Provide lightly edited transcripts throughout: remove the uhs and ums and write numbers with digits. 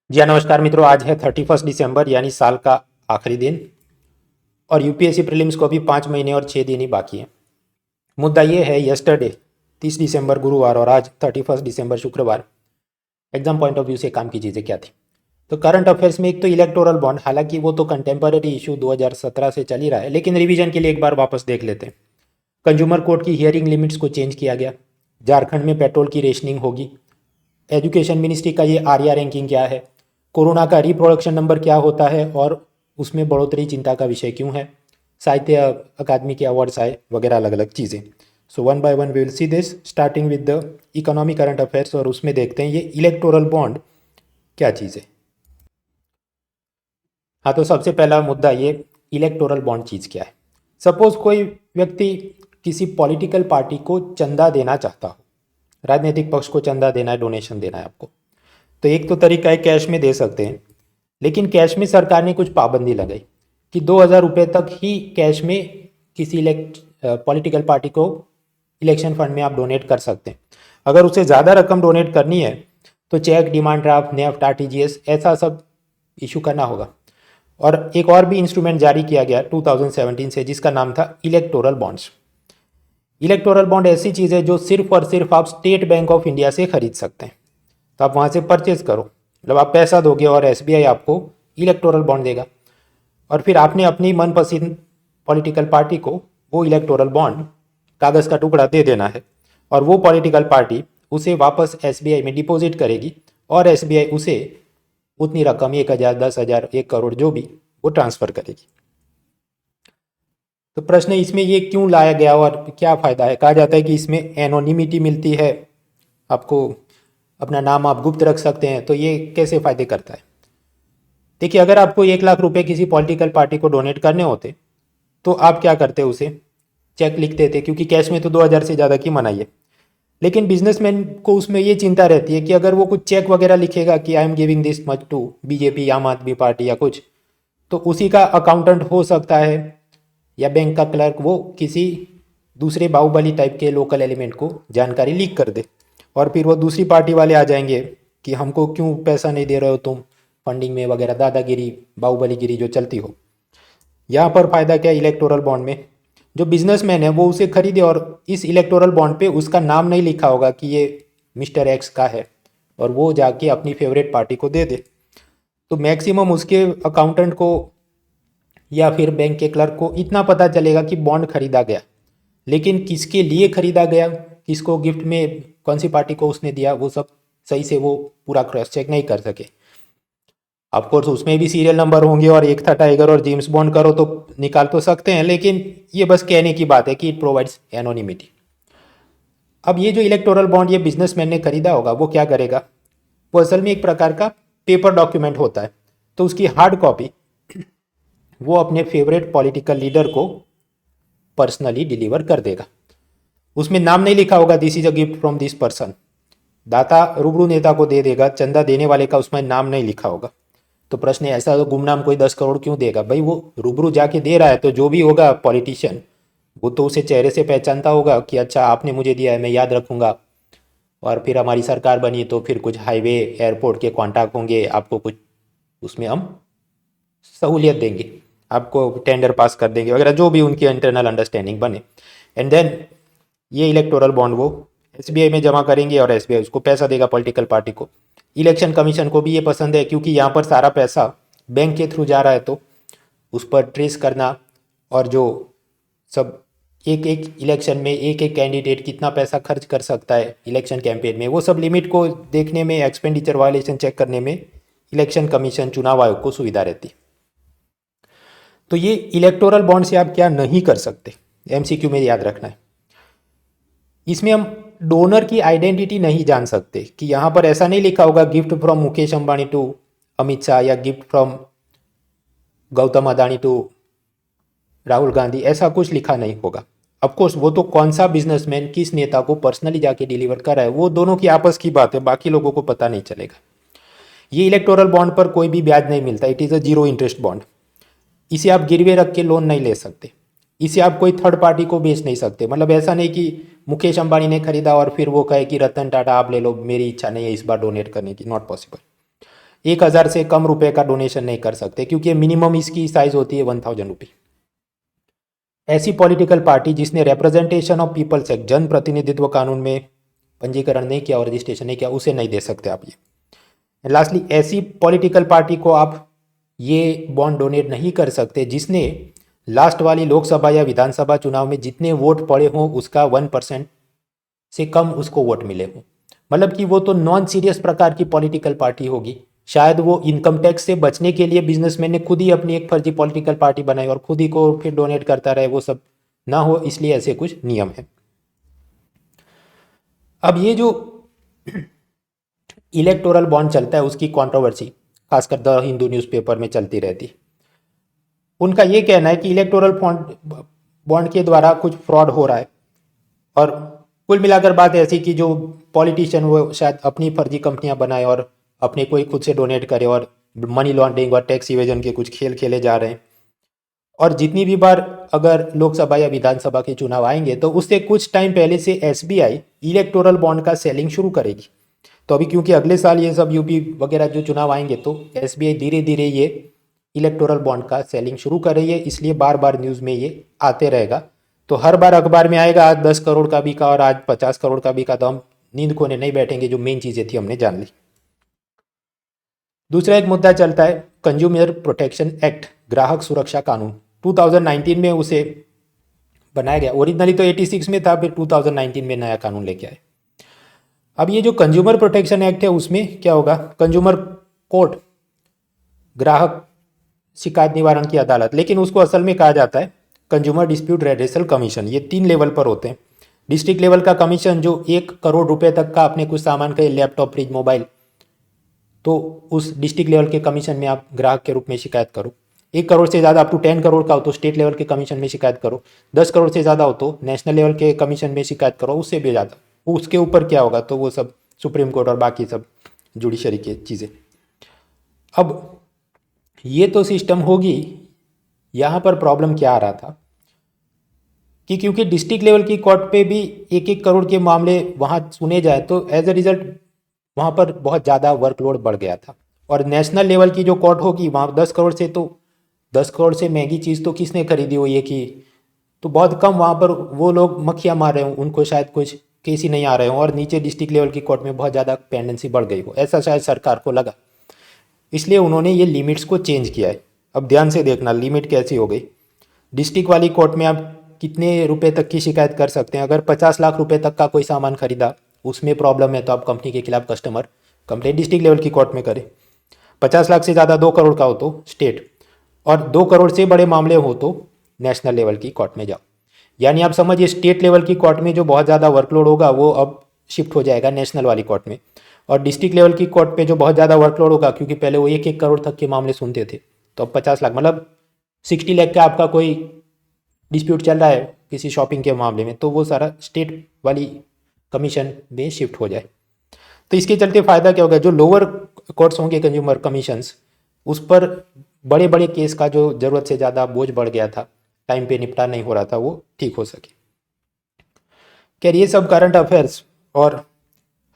जी हाँ, नमस्कार मित्रों। आज है 31 दिसंबर यानी साल का आखिरी दिन और यूपीएससी प्रीलिम्स को अभी 5 महीने और 6 दिन ही बाकी हैं। मुद्दा ये है, यस्टरडे 30 दिसंबर गुरुवार और आज 31 दिसंबर शुक्रवार एग्जाम पॉइंट ऑफ व्यू से काम की चीज़ें क्या थी। तो करंट अफेयर्स में एक तो इलेक्टोरल बॉन्ड, हालांकि वो तो कंटेम्पररी इशू 2017 से चल ही रहा है, लेकिन रिवीजन के लिए एक बार वापस देख लेते हैं। कंज्यूमर कोर्ट की हियरिंग लिमिट्स को चेंज किया गया। झारखंड में पेट्रोल की रेशनिंग होगी। एजुकेशन मिनिस्ट्री का ये आर्या रैंकिंग क्या है। कोरोना का रिप्रोडक्शन नंबर क्या होता है और उसमें बढ़ोतरी चिंता का विषय क्यों है। साहित्य अकादमी के अवार्ड्स आए वगैरह अलग अलग चीज़ें। So one by one we will see this, starting with the economy current affairs, और उसमें देखते हैं ये इलेक्टोरल बॉन्ड क्या चीज़ है। हाँ, तो सबसे पहला मुद्दा ये, इलेक्टोरल बॉन्ड चीज़ क्या है। सपोज कोई व्यक्ति किसी पॉलिटिकल पार्टी को चंदा देना चाहता हो, राजनीतिक पक्ष को चंदा देना है, डोनेशन देना है आपको, तो एक तो तरीका है कैश में दे सकते हैं। लेकिन कैश में सरकार ने कुछ पाबंदी लगाई कि 2,000 रुपये तक ही कैश में किसी पॉलिटिकल पार्टी को इलेक्शन फंड में आप डोनेट कर सकते हैं। अगर उसे ज़्यादा रकम डोनेट करनी है तो cheque, demand draft, NEFT, RTGS ऐसा सब इशू करना होगा। और एक और भी इंस्ट्रूमेंट जारी किया गया 2017 से, जिसका नाम था इलेक्टोरल बॉन्ड्स। इलेक्टोरल बॉन्ड ऐसी चीज़ है जो सिर्फ और सिर्फ आप स्टेट बैंक ऑफ इंडिया से खरीद सकते हैं। तो आप वहाँ से परचेज करो, मतलब आप पैसा दोगे और एसबीआई आपको इलेक्टोरल बॉन्ड देगा, और फिर आपने अपनी मनपसंद पॉलिटिकल पार्टी को वो इलेक्टोरल बॉन्ड, कागज़ का टुकड़ा दे देना है, और वो पॉलिटिकल पार्टी उसे वापस एसबीआई में डिपॉजिट करेगी और एसबीआई उसे उतनी रकम, 1,000, 10,000, 1 करोड़ जो भी, वो ट्रांसफ़र करेगी। तो प्रश्न इसमें ये क्यों लाया गया और क्या फ़ायदा है। कहा जाता है कि इसमें एनोनिमिटी मिलती है, आपको अपना नाम आप गुप्त रख सकते हैं। तो ये कैसे फ़ायदे करता है। देखिए, अगर आपको 1 लाख रुपए किसी पॉलिटिकल पार्टी को डोनेट करने होते तो आप क्या करते, उसे चेक लिख देते, क्योंकि कैश में तो 2,000 से ज़्यादा की मनाही है। लेकिन बिजनेसमैन को उसमें ये चिंता रहती है कि अगर वो कुछ चेक वगैरह लिखेगा कि I am giving this much to BJP, Aam Aadmi party या कुछ, तो उसी का अकाउंटेंट हो सकता है या बैंक का क्लर्क, वो किसी दूसरे बाहुबली टाइप के लोकल एलिमेंट को जानकारी लीक कर दे, और फिर वो दूसरी पार्टी वाले आ जाएंगे कि हमको क्यों पैसा नहीं दे रहे हो तुम फंडिंग में वगैरह, दादागिरी, बाहुबलीगिरी जो चलती हो। यहाँ पर फायदा क्या है इलेक्टोरल बॉन्ड में, जो बिजनेसमैन है वो उसे खरीदे और इस इलेक्टोरल बॉन्ड पे उसका नाम नहीं लिखा होगा कि ये मिस्टर एक्स का है, और वो जाके अपनी फेवरेट पार्टी को दे दे। तो मैक्सिमम उसके अकाउंटेंट को या फिर बैंक के क्लर्क को इतना पता चलेगा कि बॉन्ड खरीदा गया, लेकिन किसके लिए खरीदा गया, किसको गिफ्ट में, कौन सी पार्टी को उसने दिया, वो सब सही से वो पूरा क्रॉस चेक नहीं कर सके। ऑफकोर्स उसमें भी सीरियल नंबर होंगे और एक था टाइगर और जेम्स बॉन्ड करो तो निकाल तो सकते हैं, लेकिन ये बस कहने की बात है कि इट प्रोवाइड्स एनोनिमिटी। अब ये जो इलेक्टोरल बॉन्ड ये बिजनेसमैन ने खरीदा होगा, वो क्या करेगा, वो असल में एक प्रकार का पेपर डॉक्यूमेंट होता है। तो उसकी हार्ड कॉपी वो अपने फेवरेट पॉलिटिकल लीडर को पर्सनली डिलीवर कर देगा। उसमें नाम नहीं लिखा होगा this is a gift from this person, दाता रूबरू नेता को दे देगा, चंदा देने वाले का उसमें नाम नहीं लिखा होगा। तो प्रश्न है, ऐसा तो गुमनाम कोई 10 करोड़ क्यों देगा भाई, वो रूबरू जाके दे रहा है तो जो भी होगा पॉलिटिशियन, वो तो उसे चेहरे से पहचानता होगा कि अच्छा आपने मुझे दिया है, मैं याद रखूंगा, और फिर हमारी सरकार बनी तो फिर कुछ हाईवे, एयरपोर्ट के कॉन्टैक्ट होंगे, आपको कुछ उसमें हम सहूलियत देंगे, आपको टेंडर पास कर देंगे वगैरह, जो भी उनकी इंटरनल अंडरस्टैंडिंग बने। एंड देन ये इलेक्टोरल बॉन्ड वो एसबीआई में जमा करेंगे और एसबीआई उसको पैसा देगा पॉलिटिकल पार्टी को। इलेक्शन कमीशन को भी ये पसंद है, क्योंकि यहाँ पर सारा पैसा बैंक के थ्रू जा रहा है, तो उस पर ट्रेस करना, और जो सब एक एक इलेक्शन में एक एक कैंडिडेट कितना पैसा खर्च कर सकता है इलेक्शन कैंपेन में, वो सब लिमिट को देखने में, एक्सपेंडिचर वायलेशन चेक करने में इलेक्शन कमीशन, चुनाव आयोग को सुविधा रहती है। तो ये इलेक्टोरल बॉन्ड से आप क्या नहीं कर सकते, एमसीक्यू में याद रखना है। इसमें हम डोनर की आइडेंटिटी नहीं जान सकते, कि यहाँ पर ऐसा नहीं लिखा होगा gift from Mukesh Ambani to Amit Shah, या gift from Gautam Adani to Rahul Gandhi, ऐसा कुछ लिखा नहीं होगा। ऑफकोर्स वो तो कौन सा बिजनेसमैन किस नेता को पर्सनली जाके डिलीवर कर रहा है, वो दोनों की आपस की बात है, बाकी लोगों को पता नहीं चलेगा। ये इलेक्टोरल बॉन्ड पर कोई भी ब्याज नहीं मिलता, it is a zero interest bond. इसे आप गिरवे रख के लोन नहीं ले सकते, इसे आप कोई थर्ड पार्टी को बेच नहीं सकते। मतलब ऐसा नहीं कि मुकेश अंबानी ने खरीदा और फिर वो कहे कि रतन टाटा आप ले लो, मेरी इच्छा नहीं है इस बार डोनेट करने की, नॉट पॉसिबल। 1000 से कम रुपए का डोनेशन नहीं कर सकते, क्योंकि मिनिमम इसकी साइज होती है 1000 रुपये। ऐसी पॉलिटिकल पार्टी जिसने रिप्रेजेंटेशन ऑफ पीपल्स एक्ट, जन प्रतिनिधित्व कानून में पंजीकरण नहीं किया और रजिस्ट्रेशन नहीं किया, उसे नहीं दे सकते आप ये। लास्टली, ऐसी पॉलिटिकल पार्टी को आप ये बॉन्ड डोनेट नहीं कर सकते जिसने लास्ट वाली लोकसभा या विधानसभा चुनाव में जितने वोट पड़े हों उसका 1% से कम उसको वोट मिले हों। मतलब कि वो तो नॉन सीरियस प्रकार की पॉलिटिकल पार्टी होगी। शायद वो इनकम टैक्स से बचने के लिए बिजनेसमैन ने खुद ही अपनी एक फर्जी पॉलिटिकल पार्टी बनाई और खुद ही को फिर डोनेट करता रहे, वो सब ना हो, इसलिए ऐसे कुछ नियम है। अब ये जो इलेक्टोरल बॉन्ड चलता है उसकी कंट्रोवर्सी खासकर द हिंदू न्यूज़पेपर में चलती रहती। उनका ये कहना है कि इलेक्टोरल बॉन्ड के द्वारा कुछ फ्रॉड हो रहा है, और कुल मिलाकर बात ऐसी कि जो पॉलिटिशियन वो शायद अपनी फर्जी कंपनियां बनाए और अपने कोई खुद से डोनेट करे और मनी लॉन्ड्रिंग और टैक्स इवेजन के कुछ खेल खेले जा रहे हैं। और जितनी भी बार अगर लोकसभा या विधानसभा के चुनाव आएंगे तो उससे कुछ टाइम पहले से एसबीआई इलेक्टोरल बॉन्ड का सेलिंग शुरू करेगी। तो अभी क्योंकि अगले साल ये सब यूपी वगैरह जो चुनाव आएंगे तो एसबीआई धीरे धीरे ये इलेक्टोरल बॉन्ड का सेलिंग शुरू कर रही है, इसलिए बार बार न्यूज़ में ये आते रहेगा। तो हर बार अखबार में आएगा आज 10 करोड़ का बिका और आज 50 करोड़ का बिका, तो हम नींद खोने नहीं बैठेंगे, जो मेन चीज़ें थी हमने जान ली। दूसरा एक मुद्दा चलता है कंज्यूमर प्रोटेक्शन एक्ट, ग्राहक सुरक्षा कानून। 2019 में उसे बनाया गया, ओरिजिनली तो 86 में था, फिर 2019 में नया कानून लेके आए। अब ये जो कंज्यूमर प्रोटेक्शन एक्ट है उसमें क्या होगा, कंज्यूमर कोर्ट, ग्राहक शिकायत निवारण की अदालत, लेकिन उसको असल में कहा जाता है कंज्यूमर डिस्प्यूट रेड्रेसल कमीशन। ये 3 लेवल पर होते हैं। डिस्ट्रिक्ट लेवल का कमीशन जो 1 करोड़ रुपए तक का अपने कुछ सामान का, लैपटॉप, फ्रिज, मोबाइल, तो उस डिस्ट्रिक्ट लेवल के कमीशन में आप ग्राहक के रूप में शिकायत करो। 1 करोड़ से ज़्यादा अप टू 10 करोड़ का हो तो स्टेट लेवल के कमीशन में शिकायत करो। 10 करोड़ से ज़्यादा हो तो नेशनल लेवल के कमीशन में शिकायत करो, उससे भी ज़्यादा। उसके ऊपर क्या होगा तो वो सब सुप्रीम कोर्ट और बाकी सब जुडिशरी की चीज़ें। अब ये तो सिस्टम होगी, यहाँ पर प्रॉब्लम क्या आ रहा था कि क्योंकि डिस्ट्रिक्ट लेवल की कोर्ट पे भी 1-1 करोड़ के मामले वहाँ सुने जाए तो एज अ रिजल्ट वहाँ पर बहुत ज़्यादा वर्कलोड बढ़ गया था। और नेशनल लेवल की जो कोर्ट होगी वहाँ 10 करोड़ से, तो 10 करोड़ से महंगी चीज़ तो किसने खरीदी हो ये की, तो बहुत कम वहाँ पर वो लोग मक्खियाँ मार रहे हों, उनको शायद कुछ केस ही नहीं आ रहे हों, और नीचे डिस्ट्रिक्ट लेवल की कोर्ट में बहुत ज़्यादा पेंडेंसी बढ़ गई हो, ऐसा शायद सरकार को लगा, इसलिए उन्होंने ये लिमिट्स को चेंज किया है। अब ध्यान से देखना लिमिट कैसी हो गई। डिस्ट्रिक्ट वाली कोर्ट में आप कितने रुपए तक की शिकायत कर सकते हैं, अगर 50 लाख रुपए तक का कोई सामान खरीदा उसमें प्रॉब्लम है तो आप कंपनी के खिलाफ कस्टमर कंप्लेंट डिस्ट्रिक्ट लेवल की कोर्ट में करें। 50 लाख से ज़्यादा 2 करोड़ का हो तो स्टेट, और 2 करोड़ से बड़े मामले हो तो नेशनल लेवल की कोर्ट में जाओ। यानी आप समझिए स्टेट लेवल की कोर्ट में जो बहुत ज़्यादा वर्कलोड होगा वो अब शिफ्ट हो जाएगा नेशनल वाली कोर्ट में, और डिस्ट्रिक्ट लेवल की कोर्ट पे जो बहुत ज़्यादा वर्कलोड होगा, क्योंकि पहले वो 1-1 करोड़ तक के मामले सुनते थे, तो अब 50 लाख मतलब 60 लाख का आपका कोई डिस्प्यूट चल रहा है किसी शॉपिंग के मामले में, तो वो सारा स्टेट वाली कमीशन में शिफ्ट हो जाए। तो इसके चलते फ़ायदा क्या होगा, जो लोअर कोर्ट्स होंगे कंज्यूमर कमीशंस, उस पर बड़े बड़े केस का जो ज़रूरत से ज़्यादा बोझ बढ़ गया था, टाइम पे निपटा नहीं हो रहा था, वो ठीक हो सके। खैर ये सब करंट अफेयर्स, और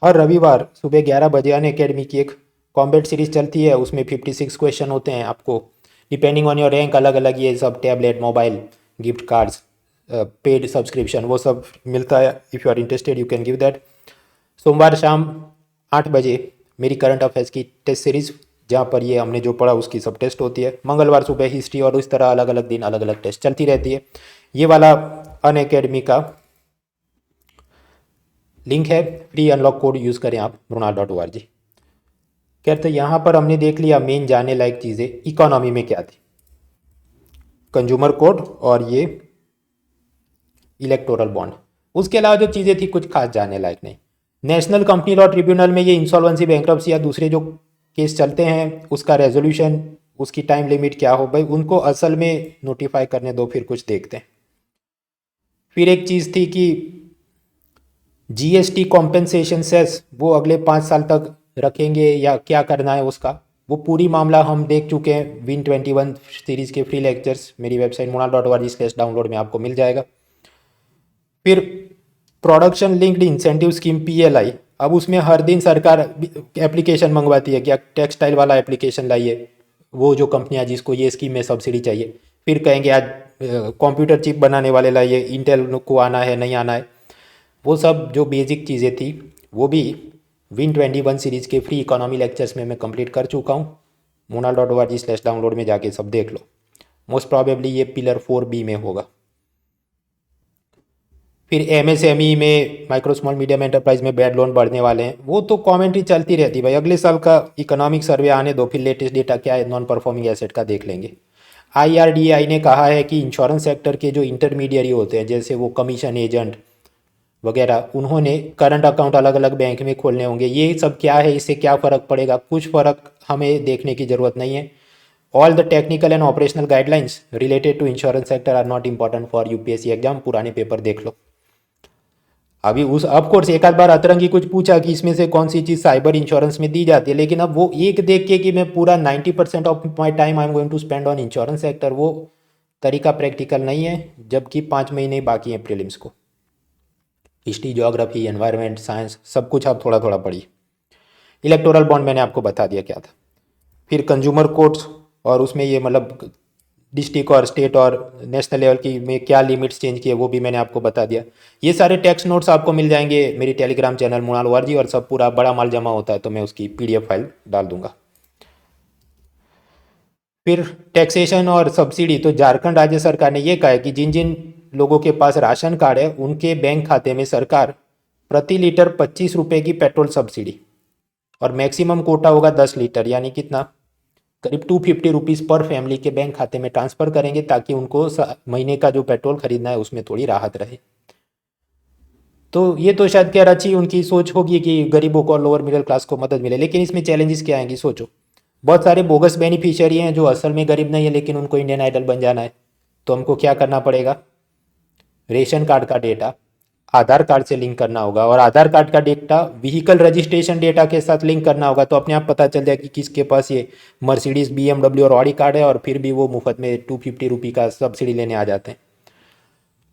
हर रविवार सुबह 11 बजे अनअकैडमी की एक कॉम्बैट सीरीज चलती है, उसमें 56 क्वेश्चन होते हैं। आपको डिपेंडिंग ऑन योर रैंक अलग अलग ये सब tablet, mobile, gift cards, paid subscription वो सब मिलता है। If you are interested you can give that. सोमवार शाम 8 बजे मेरी करंट अफेयर्स की टेस्ट सीरीज़, जहाँ पर ये हमने जो पढ़ा उसकी सब टेस्ट होती है। मंगलवार सुबह हिस्ट्री, और इस तरह अलग अलग दिन अलग अलग टेस्ट चलती रहती है। ये वाला अनअकैडमी का लिंक है, फ्री अनलॉक कोड यूज़ करें आप mrunal.org। खैर तो यहाँ पर हमने देख लिया मेन जाने लायक चीज़ें इकोनॉमी में क्या थी, कंज्यूमर कोड और ये इलेक्टोरल बॉन्ड। उसके अलावा जो चीज़ें थी कुछ खास जाने लायक नहीं। नेशनल कंपनी लॉ ट्रिब्यूनल में ये इंसॉल्वेंसी, बैंक्रप्सी या दूसरे जो केस चलते हैं उसका रेजोल्यूशन, उसकी टाइम लिमिट क्या हो, भाई उनको असल में नोटिफाई करने दो, फिर कुछ देखते हैं। फिर एक चीज़ थी कि जीएसटी कॉम्पेंसेशन सेस वो अगले 5 साल तक रखेंगे या क्या करना है उसका, वो पूरी मामला हम देख चुके हैं। विन 21 सीरीज़ के फ्री लेक्चर्स मेरी वेबसाइट mrunal.org/डाउनलोड में आपको मिल जाएगा। फिर production linked incentive scheme PLI, अब उसमें हर दिन सरकार एप्लीकेशन मंगवाती है कि आप टेक्सटाइल वाला एप्लीकेशन लाइए, वो जो कंपनियां जिसको ये स्कीम में सब्सिडी चाहिए, फिर कहेंगे आज कंप्यूटर चिप बनाने वाले लाइए, इंटेल को आना है नहीं आना है। वो सब जो बेसिक चीज़ें थी वो भी Win21 सीरीज़ के फ्री इकोनॉमी लेक्चर्स में मैं कंप्लीट कर चुका हूँ। monal.org/डाउनलोड में जाके सब देख लो। मोस्ट प्रॉबेबली ये पिलर 4B में होगा। फिर MSME में, माइक्रो स्मॉल मीडियम एंटरप्राइज में बैड लोन बढ़ने वाले हैं, वो तो कमेंट्री चलती रहती भाई। अगले साल का इकोनॉमिक सर्वे आने दो, फिर लेटेस्ट डेटा क्या है नॉन परफॉर्मिंग एसेट का देख लेंगे। IRDAI ने कहा है कि इंश्योरेंस सेक्टर के जो इंटरमीडियरी होते हैं, जैसे वो कमीशन एजेंट वगैरह, उन्होंने करंट अकाउंट अलग अलग बैंक में खोलने होंगे। ये सब क्या है, इससे क्या फ़र्क पड़ेगा? कुछ फ़र्क हमें देखने की ज़रूरत नहीं है। All the technical and operational guidelines related to insurance sector are not important for UPSC exam. पुराने पेपर देख लो। अभी उस ऑफकोर्स एक आध बार अतरंगी कुछ पूछा कि इसमें से कौन सी चीज़ साइबर इंश्योरेंस में दी जाती है, लेकिन अब वो एक देख के कि मैं पूरा 90% of my time I am going to spend on insurance sector, वो तरीका प्रैक्टिकल नहीं है। जबकि 5 महीने बाकी हैं प्रीलिम्स को। हिस्ट्री, ज्योग्राफी, एनवायरनमेंट, साइंस, सब कुछ आप थोड़ा थोड़ा पढ़िए। इलेक्टोरल बॉन्ड मैंने आपको बता दिया क्या था। फिर कंज्यूमर कोर्ट्स, और उसमें ये मतलब डिस्ट्रिक्ट और स्टेट और नेशनल लेवल की में क्या लिमिट्स चेंज किए वो भी मैंने आपको बता दिया। ये सारे टेक्स्ट नोट्स आपको मिल जाएंगे मेरी टेलीग्राम चैनल monal.org, और सब पूरा बड़ा माल जमा होता है तो मैं उसकी PDF फाइल डाल दूंगा। फिर टैक्सेशन और सब्सिडी, तो झारखंड राज्य सरकार ने ये कहा है कि जिन जिन लोगों के पास राशन कार्ड है उनके बैंक खाते में सरकार प्रति लीटर 25 रुपये की पेट्रोल सब्सिडी, और मैक्सिमम कोटा होगा 10 लीटर, यानी कितना, करीब 250 रुपीज़ पर फैमिली के बैंक खाते में ट्रांसफ़र करेंगे, ताकि उनको महीने का जो पेट्रोल खरीदना है उसमें थोड़ी राहत रहे। तो ये तो शायद क्या अच्छी उनकी सोच होगी कि गरीबों को और लोअर मिडिल क्लास को मदद मिले, लेकिन इसमें चैलेंजेस क्या आएंगी सोचो। बहुत सारे बोगस बेनिफिशियरी हैं जो असल में गरीब नहीं है, लेकिन उनको इंडियन आइडल बन जाना है। तो हमको क्या करना पड़ेगा, रेशन कार्ड का डेटा आधार कार्ड से लिंक करना होगा, और आधार कार्ड का डेटा व्हीकल रजिस्ट्रेशन डेटा के साथ लिंक करना होगा। तो अपने आप पता चल जाए कि किसके पास ये मर्सिडीज, BMW और ऑडी कार्ड है, और फिर भी वो मुफ्त में 250 रुपये का सब्सिडी लेने आ जाते हैं।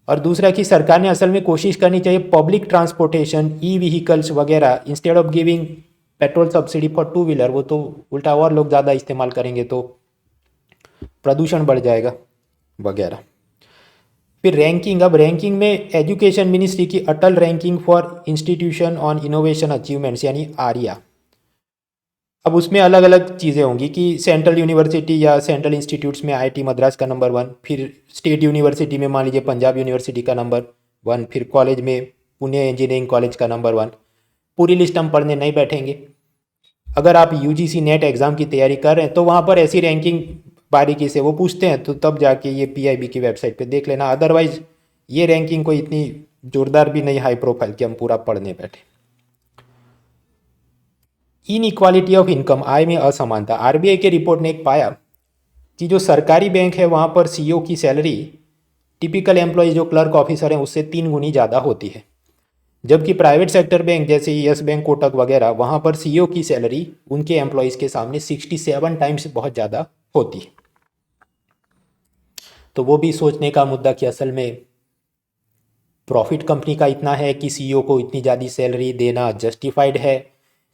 और दूसरा कि सरकार ने असल में कोशिश करनी चाहिए पब्लिक ट्रांसपोर्टेशन, ई-व्हीकल्स वगैरह, instead of giving petrol subsidy for 2 wheeler, वो तो उल्टा और लोग ज़्यादा इस्तेमाल करेंगे तो प्रदूषण बढ़ जाएगा वगैरह। फिर रैंकिंग, अब रैंकिंग में एजुकेशन मिनिस्ट्री की Atal ranking for institution on innovation achievements यानी आर्या, अब उसमें अलग अलग चीज़ें होंगी कि सेंट्रल यूनिवर्सिटी या सेंट्रल इंस्टीट्यूट्स में IIT मद्रास का नंबर 1, फिर स्टेट यूनिवर्सिटी में मान लीजिए पंजाब यूनिवर्सिटी का नंबर 1, फिर कॉलेज में पुणे इंजीनियरिंग कॉलेज का नंबर 1। पूरी लिस्ट हम पढ़ने नहीं बैठेंगे। अगर आप UGC नेट एग्ज़ाम की तैयारी कर रहे हैं तो वहाँ पर ऐसी रैंकिंग बारीकी से वो पूछते हैं, तो तब जाके ये PIB की वेबसाइट पे देख लेना। अदरवाइज ये रैंकिंग कोई इतनी जोरदार भी नहीं हाई प्रोफाइल कि हम पूरा पढ़ने बैठे। इनइक्वालिटी ऑफ इनकम, आय में असमानता, RBI के रिपोर्ट ने एक पाया कि जो सरकारी बैंक है वहाँ पर CEO की सैलरी टिपिकल एम्प्लॉय जो क्लर्क ऑफिसर हैं उससे 3 गुनी ज़्यादा होती है। जबकि प्राइवेट सेक्टर बैंक जैसे यस बैंक, कोटक वगैरह, वहाँ पर CEO की सैलरी उनके एम्प्लॉयज़ के सामने 67 टाइम्स बहुत ज़्यादा होती है। तो वो भी सोचने का मुद्दा कि असल में प्रॉफिट कंपनी का इतना है कि CEO को इतनी ज़्यादा सैलरी देना जस्टिफाइड है,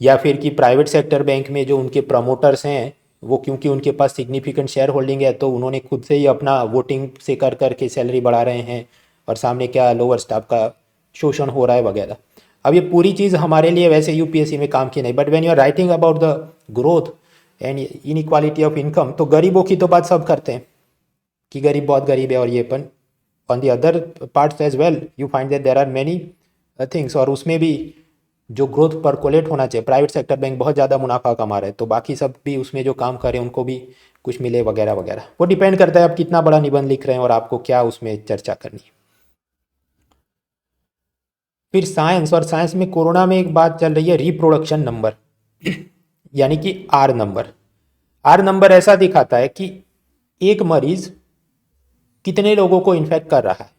या फिर कि प्राइवेट सेक्टर बैंक में जो उनके प्रमोटर्स हैं वो क्योंकि उनके पास सिग्निफिकेंट शेयर होल्डिंग है तो उन्होंने खुद से ही अपना वोटिंग से कर करके सैलरी बढ़ा रहे हैं, और सामने क्या लोअर स्टाफ का शोषण हो रहा है वगैरह। अब ये पूरी चीज़ हमारे लिए वैसे UPSC में काम की नहीं, but when you are writing about the growth and inequality of income, तो गरीबों की तो बात सब करते हैं कि गरीब बहुत गरीब है और ये, पण on the other parts as well you find that there are many things, और उसमें भी जो ग्रोथ परकोलेट होना चाहिए। प्राइवेट सेक्टर बैंक बहुत ज़्यादा मुनाफा कमा रहे हैं तो बाकी सब भी उसमें जो काम कर रहे हैं उनको भी कुछ मिले वगैरह वगैरह। वो डिपेंड करता है आप कितना बड़ा निबंध लिख रहे हैं और आपको क्या उसमें चर्चा करनी है। फिर साइंस, और साइंस में कोरोना में एक बात चल रही है रिप्रोडक्शन नंबर यानी कि R नंबर। R नंबर ऐसा दिखाता है कि एक मरीज कितने लोगों को इन्फेक्ट कर रहा है।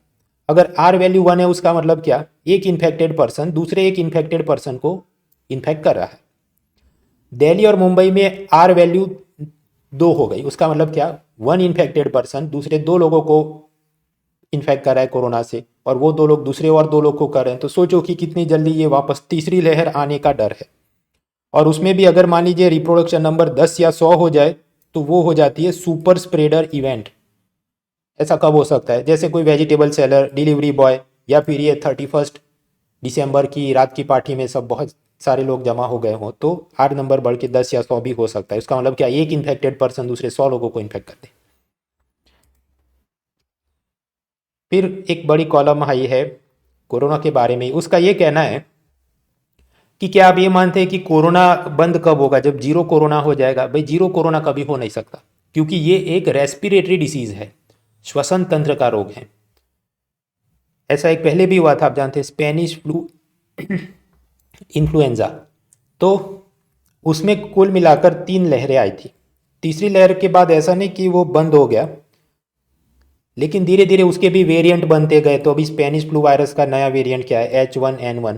अगर R वैल्यू 1 है उसका मतलब क्या, एक इन्फेक्टेड पर्सन दूसरे एक इन्फेक्टेड पर्सन को इन्फेक्ट कर रहा है। दिल्ली और मुंबई में R वैल्यू 2 हो गई, उसका मतलब क्या, 1 इन्फेक्टेड पर्सन दूसरे 2 लोगों को इन्फेक्ट कर रहा है कोरोना से और वो 2 लोग दूसरे और 2 लोग को कर रहे हैं, तो सोचो कि कितनी जल्दी ये वापस तीसरी लहर आने का डर है। और उसमें भी अगर मान लीजिए रिप्रोडक्शन नंबर 10 या 100 हो जाए तो वो हो जाती है सुपर स्प्रेडर इवेंट। ऐसा कब हो सकता है? जैसे कोई वेजिटेबल सेलर, डिलीवरी बॉय, या फिर ये 31 दिसंबर की रात की पार्टी में सब बहुत सारे लोग जमा हो गए हों, तो 8 नंबर बढ़ के 10 या 100 भी हो सकता है। इसका मतलब क्या, एक इन्फेक्टेड पर्सन दूसरे 100 लोगों को इन्फेक्ट कर दे। फिर एक बड़ी कॉलम आई है कोरोना के बारे में, उसका ये कहना है कि क्या आप ये मानते हैं कि कोरोना बंद कब होगा? जब जीरो कोरोना हो जाएगा। भाई जीरो कोरोना कभी हो नहीं सकता, क्योंकि ये एक रेस्पिरेटरी डिसीज है, श्वसन तंत्र का रोग है। ऐसा एक पहले भी हुआ था, आप जानते हैं, स्पेनिश फ्लू इन्फ्लुएंजा। तो उसमें कुल मिलाकर 3 लहरें आई थी। तीसरी लहर के बाद ऐसा नहीं कि वो बंद हो गया, लेकिन धीरे धीरे उसके भी वेरिएंट बनते गए। तो अभी स्पेनिश फ्लू वायरस का नया वेरिएंट क्या है, H1N1।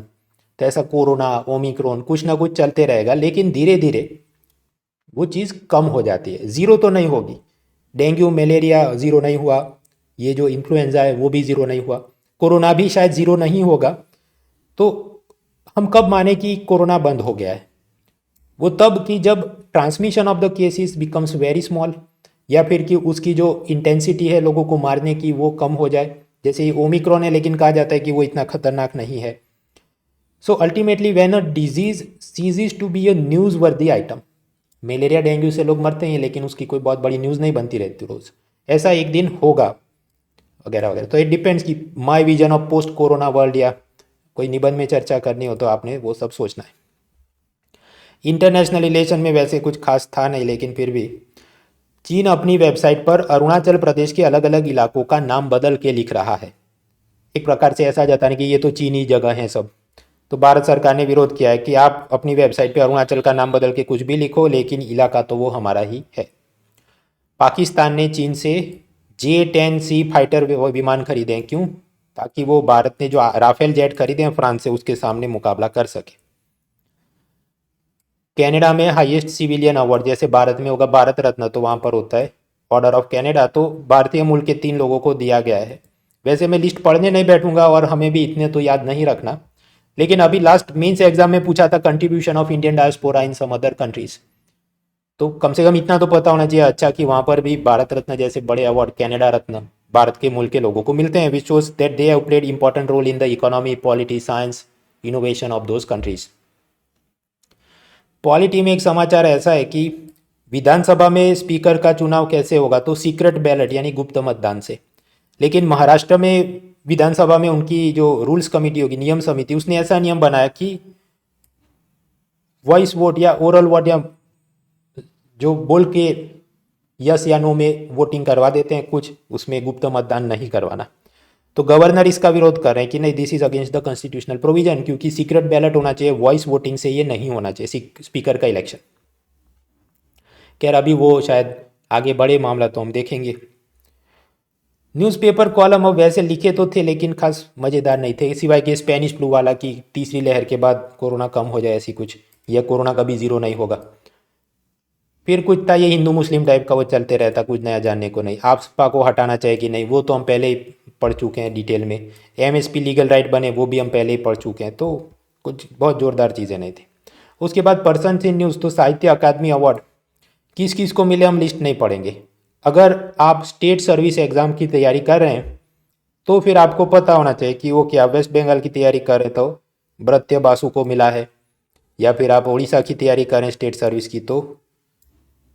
तो ऐसा कोरोना, ओमिक्रॉन, कुछ ना कुछ चलते रहेगा, लेकिन धीरे धीरे वो चीज़ कम हो जाती है। ज़ीरो तो नहीं होगी। डेंगू, मलेरिया ज़ीरो नहीं हुआ, ये जो इन्फ्लुएंजा है वो भी ज़ीरो नहीं हुआ, कोरोना भी शायद ज़ीरो नहीं होगा। तो हम कब माने कि कोरोना बंद हो गया है? वो तब कि जब transmission of the cases becomes very small, या फिर कि उसकी जो इंटेंसिटी है लोगों को मारने की वो कम हो जाए। जैसे ये ओमिक्रॉन है, लेकिन कहा जाता है कि वो इतना खतरनाक नहीं है। So ultimately when a disease ceases to be a newsworthy item, malaria dengue से लोग मरते हैं लेकिन उसकी कोई बहुत बड़ी न्यूज़ नहीं बनती रहती रोज़, ऐसा एक दिन होगा वगैरह वगैरह। तो इट डिपेंड्स कि my vision of post corona world, या कोई निबंध में चर्चा करनी हो तो आपने वो सब सोचना है। इंटरनेशनल रिलेशन में वैसे कुछ खास था नहीं, लेकिन फिर भी चीन अपनी वेबसाइट पर अरुणाचल प्रदेश के अलग अलग इलाकों का नाम बदल के लिख रहा है। एक प्रकार से ऐसा जताने कि ये तो चीनी जगह हैं सब। तो भारत सरकार ने विरोध किया है कि आप अपनी वेबसाइट पे अरुणाचल का नाम बदल के कुछ भी लिखो, लेकिन इलाका तो वो हमारा ही है। पाकिस्तान ने चीन से J-10C फाइटर विमान खरीदे हैं। क्यों? ताकि वो भारत ने जो राफेल जेट खरीदे हैं फ्रांस से, उसके सामने मुकाबला कर सके। कनाडा में हाईएस्ट सिविलियन अवार्ड, जैसे भारत में होगा भारत रत्न, तो वहाँ पर होता है ऑर्डर ऑफ कनाडा। तो भारतीय मूल के 3 लोगों को दिया गया है। वैसे मैं लिस्ट पढ़ने नहीं बैठूंगा और हमें भी इतने तो याद नहीं रखना, लेकिन अभी लास्ट मेंस एग्जाम में पूछा था contribution of Indian diaspora in some other countries, तो कम से कम इतना तो पता होना चाहिए अच्छा कि वहाँ पर भी भारत रत्न जैसे बड़े अवार्ड, कनाडा रत्न, भारत के मूल के लोगों को मिलते हैं, which shows that they have played important role in the economy, polity, science, innovation of those countries. Polity में एक समाचार ऐसा है कि विधानसभा में स्पीकर का चुनाव कैसे होगा, तो सीक्रेट बैलेट यानी गुप्त मतदान से। लेकिन महाराष्ट्र में विधानसभा में उनकी जो रूल्स कमेटी होगी, नियम समिति, उसने ऐसा नियम बनाया कि वॉइस वोट या ओरल वोट, या जो बोल के यस या नो में वोटिंग करवा देते हैं कुछ, उसमें गुप्त मतदान नहीं करवाना। तो गवर्नर इसका विरोध कर रहे हैं कि नहीं, this is against the constitutional provision, क्योंकि सीक्रेट बैलेट होना चाहिए, वॉइस वोटिंग से ये नहीं होना चाहिए स्पीकर का इलेक्शन। खैर अभी वो शायद आगे बढ़े मामला, तो हम देखेंगे। न्यूज़पेपर कॉलम अब वैसे लिखे तो थे, लेकिन खास मज़ेदार नहीं थे, सिवाय कि स्पेनिश फ्लू वाला कि तीसरी लहर के बाद कोरोना कम हो जाए ऐसी कुछ, या कोरोना कभी ज़ीरो नहीं होगा। फिर कुछ था ये हिंदू मुस्लिम टाइप का, वो चलते रहता, कुछ नया जानने को नहीं। आपसपा को हटाना चाहिए कि नहीं, वो तो हम पहले ही पढ़ चुके हैं डिटेल में। एमएसपी लीगल राइट बने, वो भी हम पहले ही पढ़ चुके हैं, तो कुछ बहुत ज़ोरदार चीज़ें नहीं थी। उसके बाद पर्सन इन न्यूज़, तो साहित्य अकादमी अवार्ड किस किस को मिले हम लिस्ट नहीं पढ़ेंगे। अगर आप स्टेट सर्विस एग्ज़ाम की तैयारी कर रहे हैं तो फिर आपको पता होना चाहिए कि वो क्या वेस्ट बंगाल की तैयारी कर रहे तो ब्रत्य बासु को मिला है, या फिर आप उड़ीसा की तैयारी कर रहे हैं स्टेट सर्विस की तो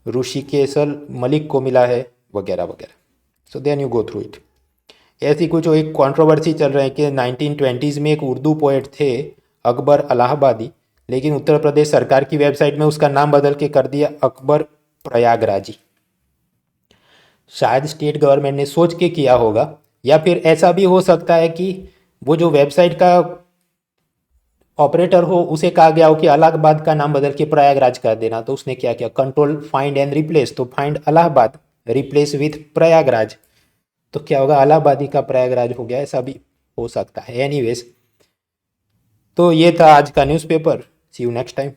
ऋषिकेशल मलिक को मिला है, वगैरह वगैरह। So then you go through it. ऐसी कुछ एक कंट्रोवर्सी चल रही है कि 1920s में एक उर्दू पोएट थे अकबर इलाहाबादी, लेकिन उत्तर प्रदेश सरकार की वेबसाइट में उसका नाम बदल के कर दिया अकबर प्रयागराजी। शायद स्टेट गवर्नमेंट ने सोच के किया होगा, या फिर ऐसा भी हो सकता है कि वो जो वेबसाइट का ऑपरेटर हो उसे कहा गया हो कि इलाहाबाद का नाम बदल के प्रयागराज कर देना, तो उसने क्या किया, कंट्रोल फाइंड एंड रिप्लेस, तो find Allahabad replace with Prayagraj, तो क्या होगा, इलाहाबादी का प्रयागराज हो गया। ऐसा भी हो सकता है। एनीवेज, तो ये था आज का newspaper. See you next time.